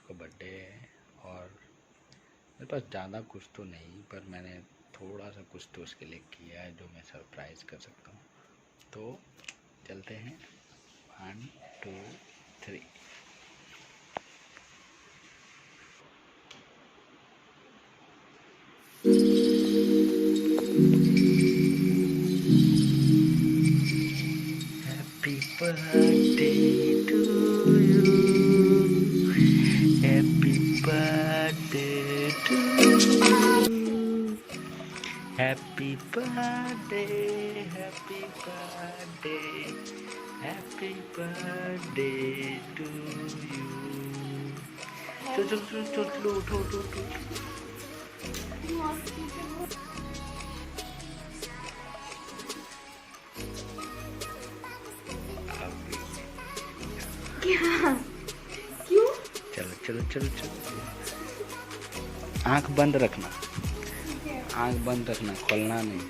को बर्थडे है और मेरे पास ज़्यादा कुछ तो नहीं, पर मैंने थोड़ा सा कुछ तो उसके लिए किया है जो मैं सरप्राइज़ कर सकता हूँ। तो चलते हैं 1 2 3। Happy birthday to you. Happy birthday to you. Happy birthday, happy birthday, happy birthday to you. चलो उठो उठो उठो। क्या? क्यों? चलो चलो चलो चलो, आंख बंद रखना, आंख बंद रखना, खोलना नहीं।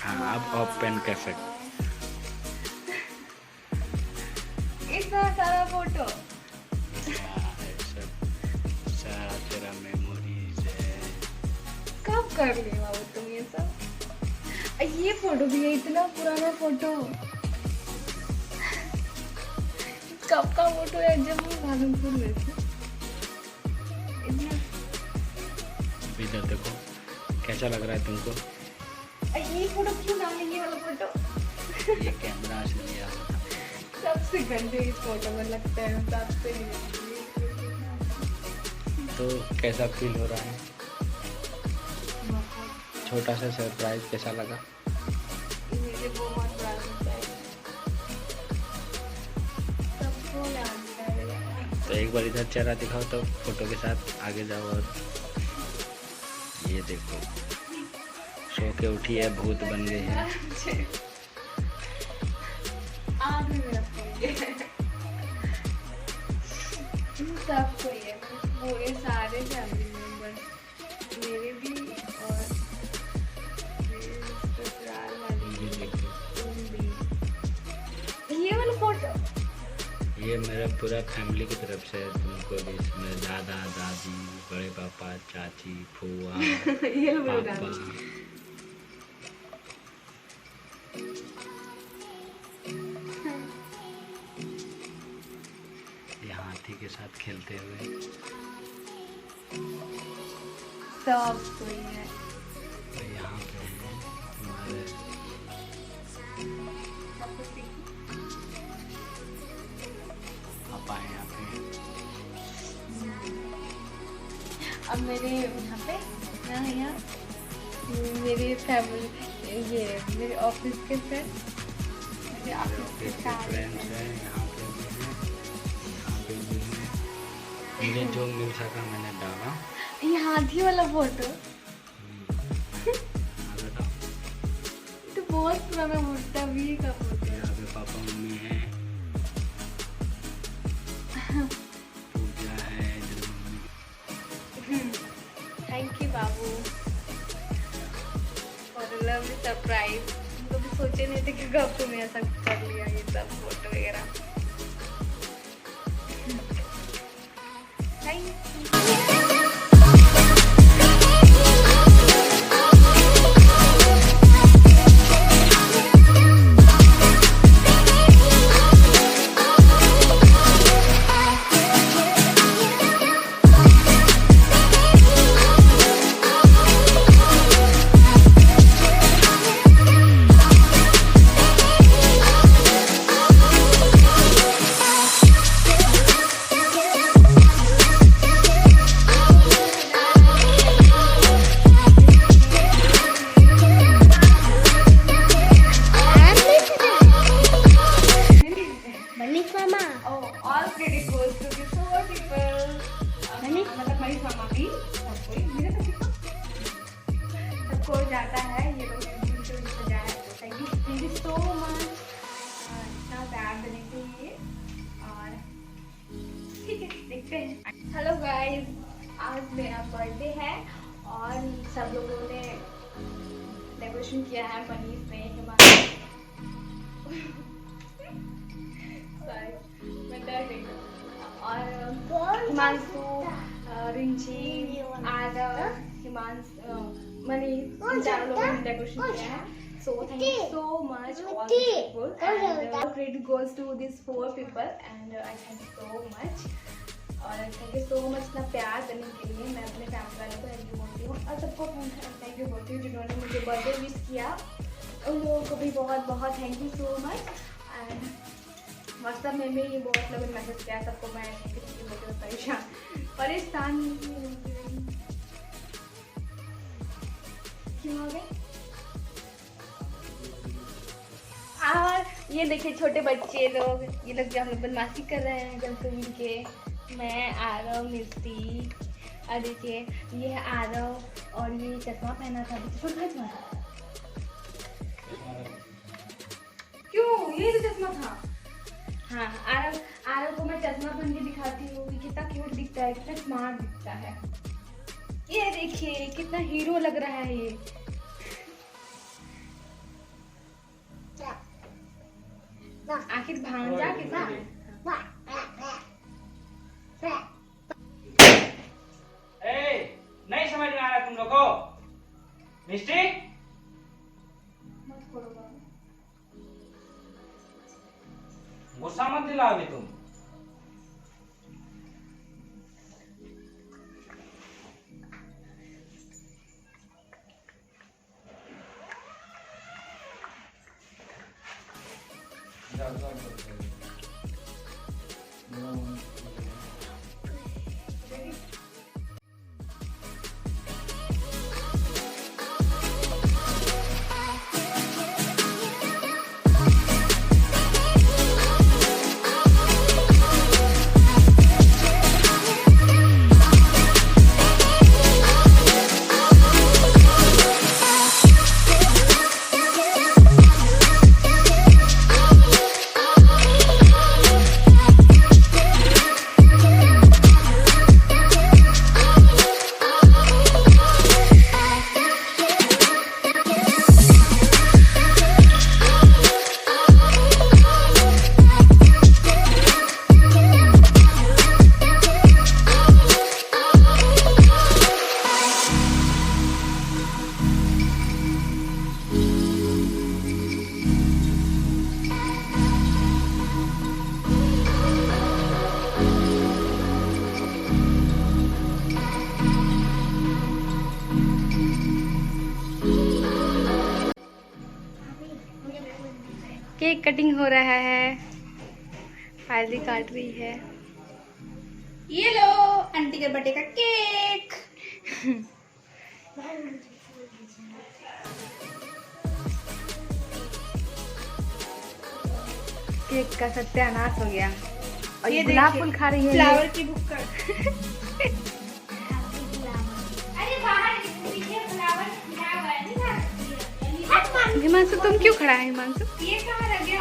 हाँ अब ओपन कर सकते। इतना सारा फोटो सारा तेरा मेमोरीज है। कब कर लिए बाबू तुम ये सब? ये फोटो भी है, इतना पुराना फोटो। कब का फोटो है जब हम भागलपुर में थे? इधर देखो कैसा लग रहा है तुमको? ये फोटो क्यों डाले, ये वाला फोटो? ये कैमरा से लिया था। सबसे गंदे इस फोटो में लगता है, सबसे। तो कैसा फील हो रहा है? छोटा सा सरप्राइज कैसा लगा? मुझे बहुत बड़ा सरप्राइज। सबको लगता है। तो एक बार इधर चेहरा दिखाओ तो फोटो के साथ आगे जाओ। और ये देखो सो के उठी है, भूत बन गई है। आप भी मेरा सबको ये पूरे सारे फैमिली मेंबर, मेरे भी और ससुराल वाले भी। ये वाला फोटो ये मेरा पूरा फैमिली की तरफ से है तुमको भी, इसमें दादा दादी, बड़े पापा, चाची, फूआ, ये पापा। ये हाथी के साथ खेलते हुए सब कोई है। तो यहाँ पे है हमारे पापा हैं यहाँ पे। अब मेरे यहाँ पे यहाँ मेरी फैमिली, ये मेरे ऑफिस के फ्रेंड, मेरे ऑफिस के सारे फ्रेंड्स हैं यहाँ पे भी हैं, यहाँ पे भी हैं। मुझे जो मिल सका मैंने डाला। ये हाथी वाला फोटो तो बहुत पुराना फोटो, तभी का फोटो। यहाँ पे पापा मम्मी हैं, पूजा है इधर mummy. Thank you Babu for the lovely surprise. हम कभी सोचे नहीं थे कि कब तुमने ऐसा कर लिया, ये सब फोटो वगैरह। Thank you. सबको जाता है ये लोग सजाया। थैंक यू सो मच इतना प्यार देने के लिए। और ठीक है देखते हैं। हेलो गाइस, आज मेरा बर्थडे है और सब लोगों ने डेकोरेशन किया है पनीर में। सॉरी, मैं डर गई। और हिमांशु, रिंची, आरव, हिमांशु, मनीष, इन चारों लोगों ने डेकोरेशन किया है। So thank you so much all these people, and credit goes to these 4 people, and I thank you so much. और थैंक यू सो मच इतना प्यार देने के लिए। मैं अपने फैमिली वालों को थैंक यू बोलती हूँ, और सबको थैंक यू बोलती हूँ जिन्होंने मुझे बर्थडे विश किया, उन लोगों को भी बहुत बहुत thank you so much. And WhatsApp में भी बहुत लोगों ने मैसेज किया, सबको मैं किसी की बोलती हूँ परेशान क्यों हो गए। और ये देखिए छोटे बच्चे लोग, ये लोग जो हम लोग बदमाशी कर रहे हैं जब मिल के। मैं, आरव, मिर्ची, और देखिए ये है आरव, और ये चश्मा पहना था, चश्मा क्यों, ये तो चश्मा था। हाँ, आरव को मैं चश्मा पहन के दिखाती हूँ, कितना क्यूट दिखता है, कितना स्मार्ट दिखता है। ये देखिए कितना हीरो लग रहा है ये। आखिर भांजा कितना है? नहीं समझ में आ रहा तुम लोग को? मिस्टी गुस्सा मत दिलाओगे तुम। केक कटिंग हो रहा है, फाइली काट रही है। ये लो आंटी के बर्थडे का केक। केक का सत्यानाश हो गया, और ये गुलाब फूल खा रही है, फ्लावर की बुक अरे बाहर फ्लावर हिमांशु तुम क्यों खड़ा है? हिमांशु ये कहाँ रह गया?